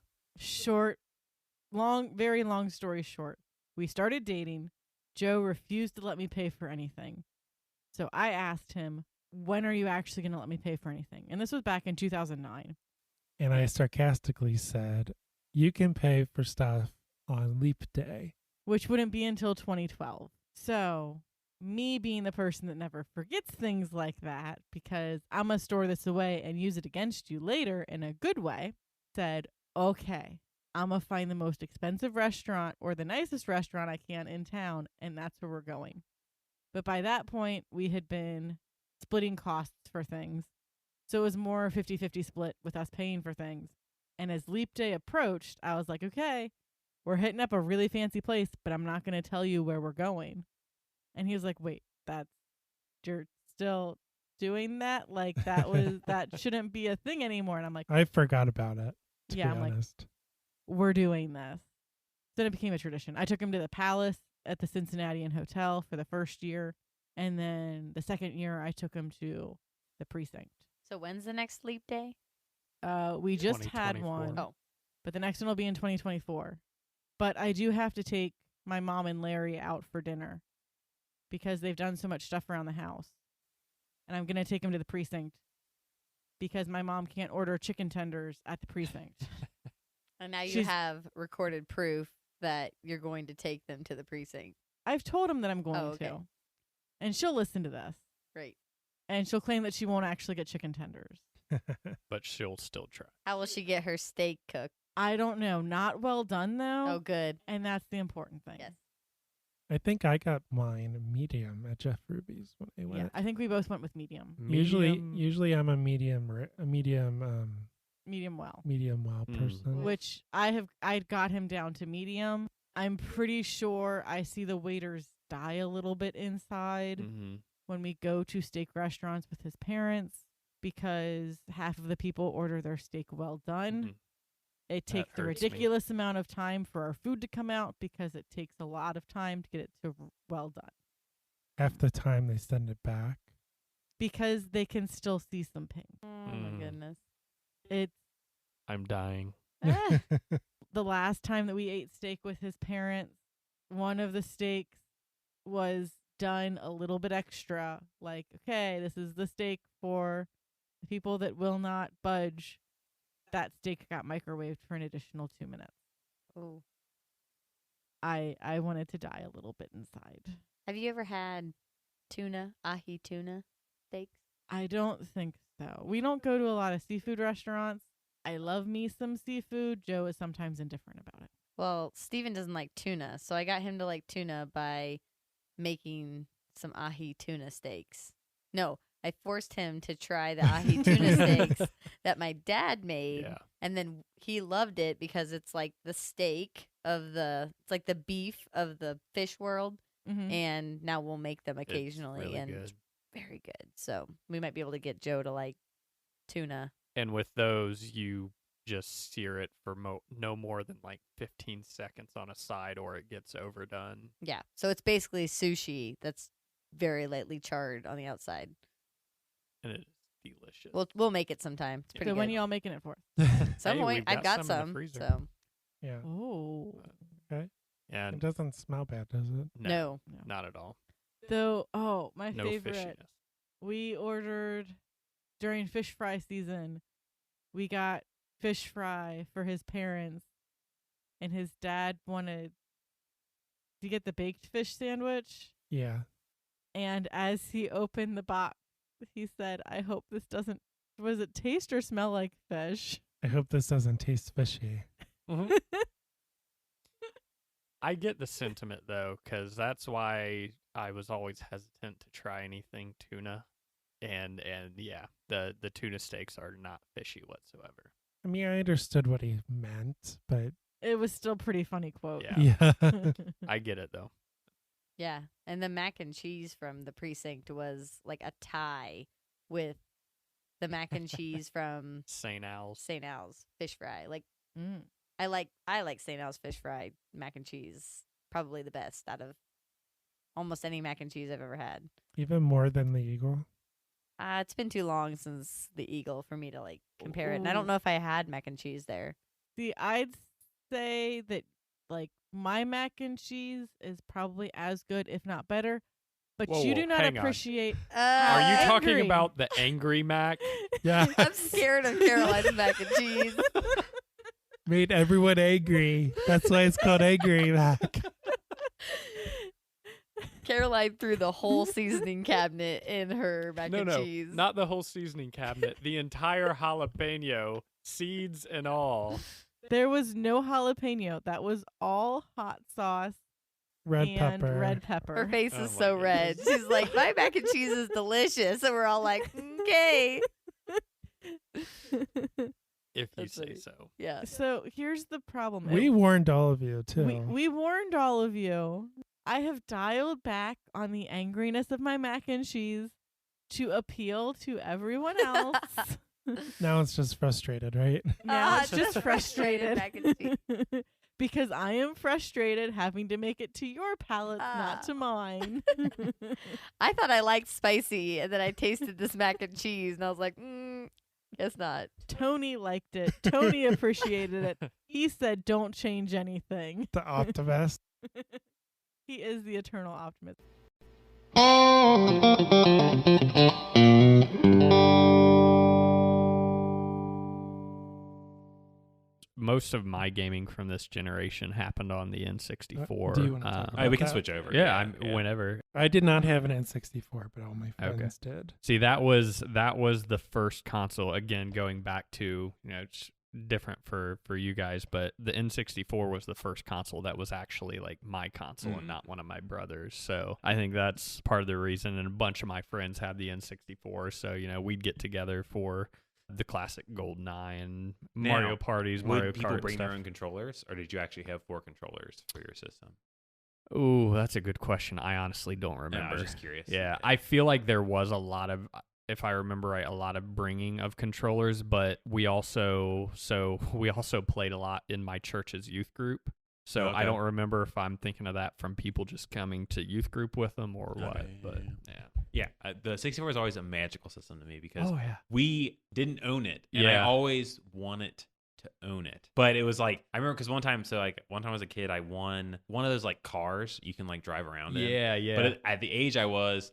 Very long story short. We started dating. Joe refused to let me pay for anything. So I asked him, when are you actually going to let me pay for anything? And this was back in 2009. And I sarcastically said, you can pay for stuff on Leap Day. Which wouldn't be until 2012. So, me being the person that never forgets things like that, because I'm going to store this away and use it against you later in a good way, said, okay, I'm going to find the most expensive restaurant or the nicest restaurant I can in town, and that's where we're going. But by that point, we had been splitting costs for things. So it was more 50-50 split with us paying for things. And as Leap Day approached, I was like, okay, we're hitting up a really fancy place, but I'm not going to tell you where we're going. And he was like, wait, you're still doing that? Like that shouldn't be a thing anymore. And I'm like, I forgot about it, to Yeah, be I'm like- honest. we're doing this. Then it became a tradition. I took him to the Palace at the Cincinnati Hotel for the first year. And then the second year, I took him to the Precinct. So when's the next Leap Day? We just had 2024. one. Oh. But the next one will be in 2024. But I do have to take my mom and Larry out for dinner because they've done so much stuff around the house. And I'm going to take them to the Precinct because my mom can't order chicken tenders at the Precinct. And now you She's- have recorded proof that you're going to take them to the Precinct. I've told him that I'm going okay. to. And she'll listen to this. Great. And she'll claim that she won't actually get chicken tenders. But she'll still try. How will she get her steak cooked? I don't know. Not well done, though. Oh, good. And that's the important thing. Yes. I think I got mine medium at Jeff Ruby's when I Yeah, went. I think we both went with medium. Usually I'm a medium medium well. Medium well person. Which I'd got him down to medium. I'm pretty sure I see the waiters die a little bit inside when we go to steak restaurants with his parents, because half of the people order their steak well done. It takes a ridiculous amount of time for our food to come out because it takes a lot of time to get it to well done. Half the time they send it back. Because they can still see some pink. Oh my goodness. I'm dying. The last time that we ate steak with his parents, one of the steaks was done a little bit extra. Like, okay, this is the steak for the people that will not budge. That steak got microwaved for an additional 2 minutes. Oh. I wanted to die a little bit inside. Have you ever had tuna, ahi tuna steaks? I don't think so. We don't go to a lot of seafood restaurants. I love me some seafood. Joe is sometimes indifferent about it. Well, Steven doesn't like tuna, so I got him to like tuna by making some ahi tuna steaks. No, I forced him to try the ahi tuna steaks that my dad made, and then he loved it because it's like the steak of it's like the beef of the fish world, and now we'll make them occasionally, it's really and good. it's very good. So we might be able to get Joe to like tuna. And with those, you just sear it for no more than like 15 seconds on a side, or it gets overdone. Yeah, so it's basically sushi that's very lightly charred on the outside. And it is delicious. We'll make it sometime. It's pretty So good. when y'all making it for? Some Hey, point, we've I've got some in the some. freezer. So Yeah. Oh. Okay. And It doesn't smell bad, does it? no. not at all. So, my No favorite. fishiness. We ordered during fish fry season. We got fish fry for his parents, and his dad wanted to get the baked fish sandwich. Yeah. And as he opened the box, he said, "I hope this doesn't. Was it taste or smell like fish?" I hope this doesn't taste fishy. I get the sentiment, though, because that's why I was always hesitant to try anything tuna. And yeah, the tuna steaks are not fishy whatsoever. I mean, I understood what he meant, but It was still pretty funny quote. Yeah. yeah. I get it, though. Yeah, and the mac and cheese from the Precinct was like a tie with the mac and cheese from St. Al's. St. Al's fish fry. Like Mm. I like St. Al's fish fry mac and cheese. Probably the best out of almost any mac and cheese I've ever had. Even more than the Eagle. It's been too long since the Eagle for me to like compare it, and I don't know if I had mac and cheese there. See, I'd say that like my mac and cheese is probably as good, if not better. But Whoa, you do not hang on. appreciate. Are you talking Angry. about the Angry Mac? Yeah. I'm scared of Carolina's mac and cheese. Made everyone angry. That's why it's called Angry Mac. Caroline threw the whole seasoning cabinet in her mac and No, cheese. not the whole seasoning cabinet. The entire jalapeno, seeds and all. There was no jalapeno. That was all hot sauce Red and pepper. red pepper. Her face Oh is my so red. goodness. She's like, my mac and cheese is delicious. And we're all like, okay. If you That's say funny. so. Yeah. So here's the problem. We warned all of you, too. We warned all of you. I have dialed back on the angriness of my mac and cheese to appeal to everyone else. Now it's just frustrated, right? Now it's just just frustrated. mac and cheese. Because I am frustrated having to make it to your palate, not to mine. I thought I liked spicy, and then I tasted this mac and cheese, and I was like, guess not. Tony liked it. Tony appreciated it. He said, "Don't change anything." The Oktoberfest. He is the eternal optimist. Most of my gaming from this generation happened on the N64. Do you wanna talk about We can that? switch over. Yeah, whenever. I did not have an N64, but all my friends did. See, that was the first console. Again, going back to, it's different for you guys, but the N64 was the first console that was actually like my console and not one of my brothers. So I think that's part of the reason. And a bunch of my friends had the N64, so we'd get together for the classic GoldenEye and Now, Mario parties, Mario Would people Kart bring stuff. their own controllers, or did you actually have 4 controllers for your system? Ooh, that's a good question. I honestly don't No, remember. I was just curious. Yeah, Okay. I feel like there was a lot of, if I remember right, a lot of bringing of controllers, but we also played a lot in my church's youth group. So I Okay. don't remember if I'm thinking of that from people just coming to youth group with them or what. Okay, But yeah. yeah. Yeah, the 64 is always a magical system to me because yeah. we didn't own it, and I Yeah. always wanted to own it. But it was like, I remember because one time as a kid, I won one of those like cars you can like drive around in. Yeah, yeah. But at the age I was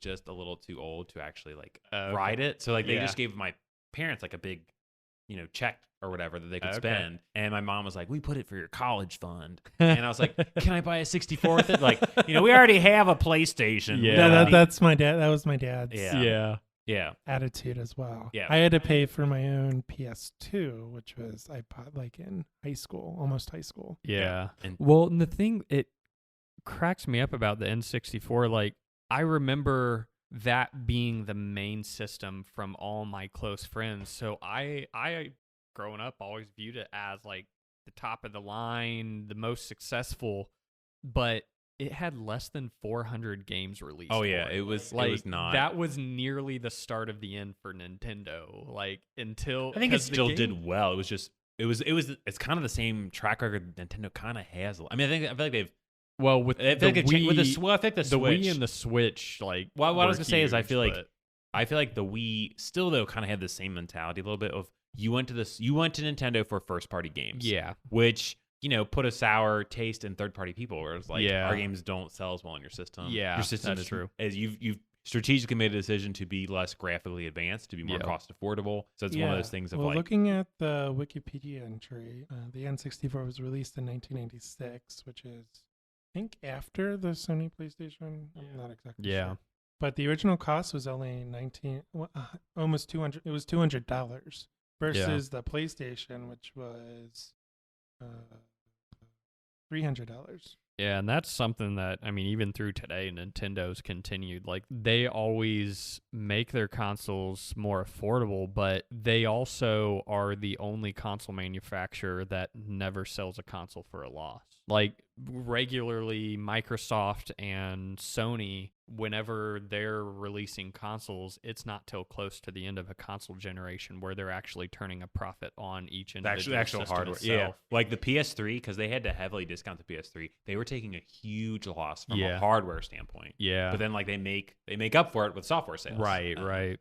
just a little too old to actually like Okay. ride it. So like they Yeah. just gave my parents like a big, check or whatever that they could Okay. spend. And my mom was like, "We put it for your college fund." And I was like, "Can I buy a 64 with it?" Like, we already have a PlayStation. Yeah. Yeah, that's my dad. That was my dad's Yeah. Yeah. attitude as well. Yeah. I had to pay for my own PS2, which was I bought like in high school, almost high school. Yeah. And- Well, and the thing it cracks me up about the N64, like I remember that being the main system from all my close friends. So I growing up always viewed it as like the top of the line, the most successful, but it had less than 400 games released. Oh yeah, for it was like it was not. that was nearly the start of the end for Nintendo. Like until I think it 'cause the still game- did well. It was just it's kind of the same track record Nintendo kind of has. I mean, I feel like they've Well, with I the feel like Wii, with the I think the Switch. Wii and the Switch, like Well, what I was were gonna say is I huge, feel like but- the Wii still though kind of had the same mentality a little bit of you went to Nintendo for first party games. yeah, Which, put a sour taste in third party people where it's like Yeah. our games don't sell as well in your system. Yeah, Your system that's is true. As you've strategically made a decision to be less graphically advanced, to be more Yeah. cost affordable. So it's one of those things of well, like looking at the Wikipedia entry, the N64 was released in 1996, which is I think after the Sony PlayStation. I'm not exactly Yeah. sure. But the original cost was only almost $200. It was $200 versus the PlayStation, which was $300. yeah, and that's something that I mean, even through today, Nintendo's continued. Like they always make their consoles more affordable, but they also are the only console manufacturer that never sells a console for a loss. Like regularly, Microsoft and Sony, whenever they're releasing consoles, it's not till close to the end of a console generation where they're actually turning a profit on each individual actual system hardware. itself. Yeah, like the PS3, because they had to heavily discount the PS3. They were taking a huge loss from Yeah. a hardware standpoint. Yeah. But then like they make up for it with software sales. Right, Um, right.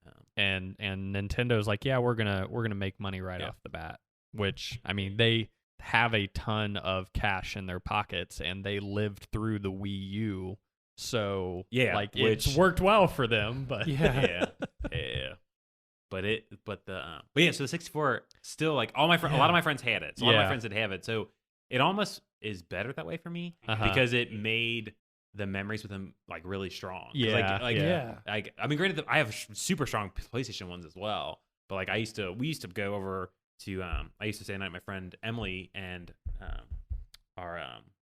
um, And Nintendo's like, yeah, we're gonna make money right Yeah. off the bat. Which I mean, they have a ton of cash in their pockets, and they lived through the Wii U, so Yeah, like which- it's worked well for them. But Yeah. yeah. But yeah, so the 64 still like a lot of my friends had it. So a lot of my Yeah. friends did have it. So it almost is better that way for me Uh-huh. because it made the memories with them like really strong. 'Cause, Yeah, like, yeah. Like I mean, granted, I have super strong PlayStation ones as well. But like we used to go over to I used to stay the night at my friend Emily and our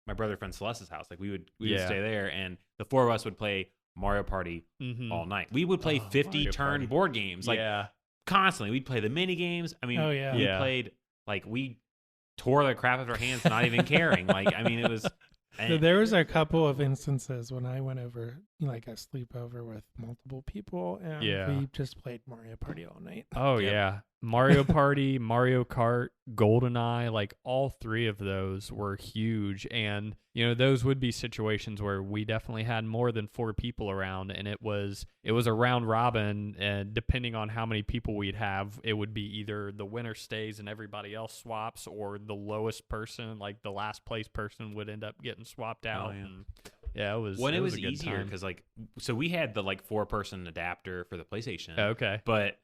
my brother friend Celeste's house. Like we would Yeah. stay there, and the four of us would play Mario Party Mhm. all night. We would play Oh, 50 Mario turn Party. board games like yeah, constantly. We'd play the mini games. I mean, Oh, yeah. we Yeah. played like we tore the crap out of our hands, not even caring. Like I mean, it was. So there was a couple of instances when I went over, like a sleepover with multiple people, and Yeah. we just played Mario Party all night. oh Yep. yeah, Mario Party, Mario Kart, GoldenEye, like all three of those were huge, and those would be situations where we definitely had more than 4 people around, and it was a round robin, and depending on how many people we'd have, it would be either the winner stays and everybody else swaps, or the lowest person, like the last place person, would end up getting swapped out. yeah. And yeah, it was when it a was good easier time. because like so we had the like 4-person adapter for the PlayStation. Okay. But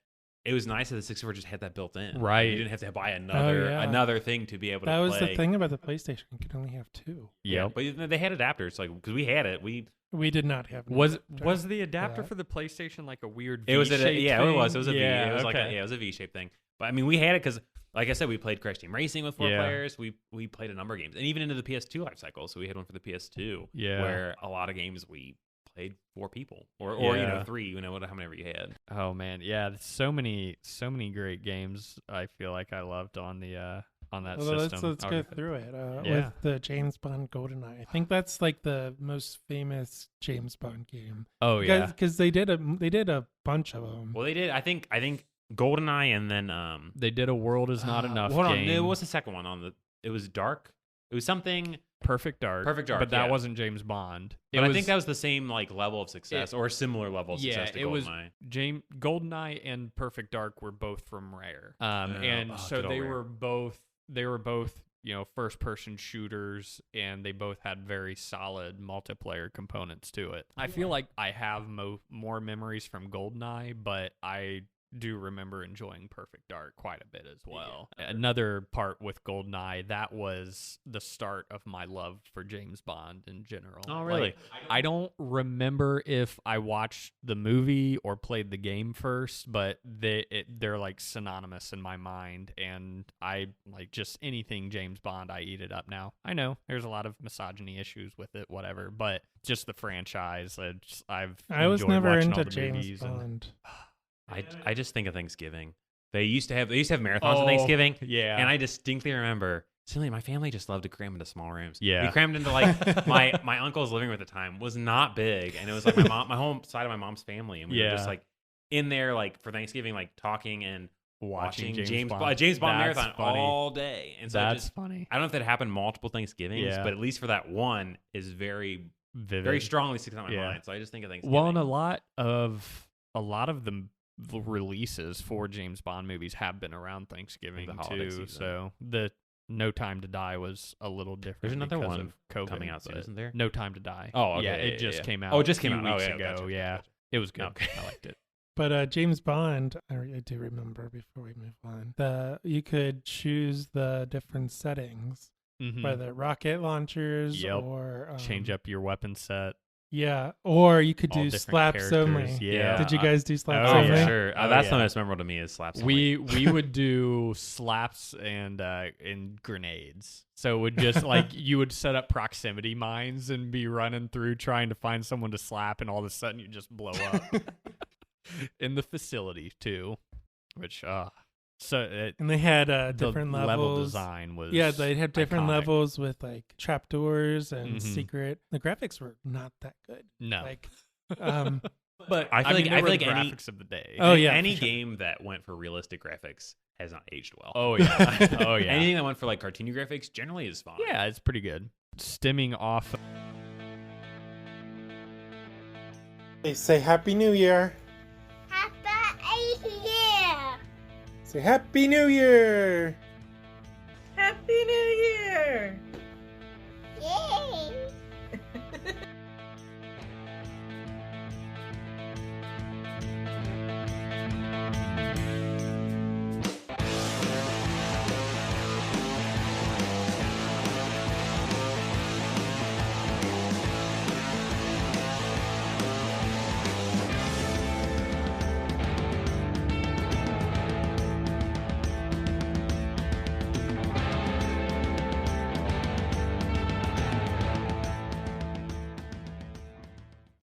it was nice that the 64 just had that built in. Right. You didn't have to buy another yeah. another thing to be able That to was play. the thing about the PlayStation; you could only have 2. Yeah, Yep. but they had adapters, like because we had it. We did not have. an Was adapter. the adapter that. for the PlayStation like a weird It was V-shaped it thing? was a V. Yeah, It was like okay. it was a V-shaped thing. But I mean, we had it because, like I said, we played Crash Team Racing with 4 Yeah. players. We played a number of games, and even into the PS2 life cycle. So we had one for the PS2. Yeah. Where a lot of games we played 4 people or Yeah. 3, how many you had. Oh man, yeah, so many great games. I feel like I loved on the on that Well, system. let's go through it Yeah. with the James Bond GoldenEye. I think that's like the most famous James Bond game. Oh yeah, because they did a bunch of them. Well, they did. I think GoldenEye, and then they did a World Is Not Enough Hold on, game. what was the second one on the? It was Dark. It was something. Perfect Dark. Perfect Dark, but that yeah. wasn't James Bond. But I think that was the same level of success or similar level of Yeah, success to it was GoldenEye. GoldenEye and Perfect Dark were both from Rare, and so good old they Rare. were both first person shooters, and they both had very solid multiplayer components to it. I feel like I have more memories from GoldenEye, but I do remember enjoying Perfect Dark quite a bit as well. Yeah. Another part with GoldenEye, that was the start of my love for James Bond in general. Oh, really? Like, I don't remember if I watched the movie or played the game first, but they're like synonymous in my mind, and I like just anything James Bond, I eat it up now. I know there's a lot of misogyny issues with it, whatever, but just the franchise, I was enjoyed never watching all into the James movies and- Bond. I just think of Thanksgiving. They used to have marathons on Thanksgiving, yeah, and I distinctly remember. Suddenly, my family just loved to cram into small rooms. Yeah. We crammed into like my uncle's living room at the time was not big, and it was like my whole side of my mom's family, and we were just like in there like for Thanksgiving, like talking and watching James Bond That's marathon funny. all day. And so That's funny. I don't know if that happened multiple Thanksgivings, Yeah. but at least for that one is very Vivid. very strongly sticks out in my Yeah. mind. So I just think of Thanksgiving. Well, and a lot of the releases for James Bond movies have been around Thanksgiving The holiday too. season. So the No Time to Die was a little different. There's another because one of COVID, coming out soon, but isn't there? No Time to Die. Oh, okay, yeah, yeah, it just yeah. came out. Oh, it just a came few out. Oh, weeks yeah, ago. gotcha, Yeah, gotcha. it was good. Okay. I liked it. But James Bond, I do remember before we move on, you could choose the different settings, Mhm. whether rocket launchers Yep. or Change up your weapon set. Yeah, or you could all do different slaps only. characters. Yeah. Did you guys do slaps Oh, only? for yeah. sure. Oh, That's yeah. the most memorable to me is slaps. We would do slaps and grenades. So it would just like you would set up proximity mines and be running through trying to find someone to slap, and all of a sudden you just blow up in the facility too. Which And they had the different level levels. design was Yeah, they had different iconic. levels with like trapdoors and Mhm. secret. The graphics were not that good. No, Like, but I feel mean, like- they I were feel like the any- graphics of the day. Oh, yeah, any for sure. game that went for realistic graphics has not aged well. Oh yeah, oh yeah. Anything that went for like cartoony graphics generally is fine. Yeah, it's pretty good. Stemming off. they say Happy New Year. Happy Year! Say Happy New Year. Happy New Year!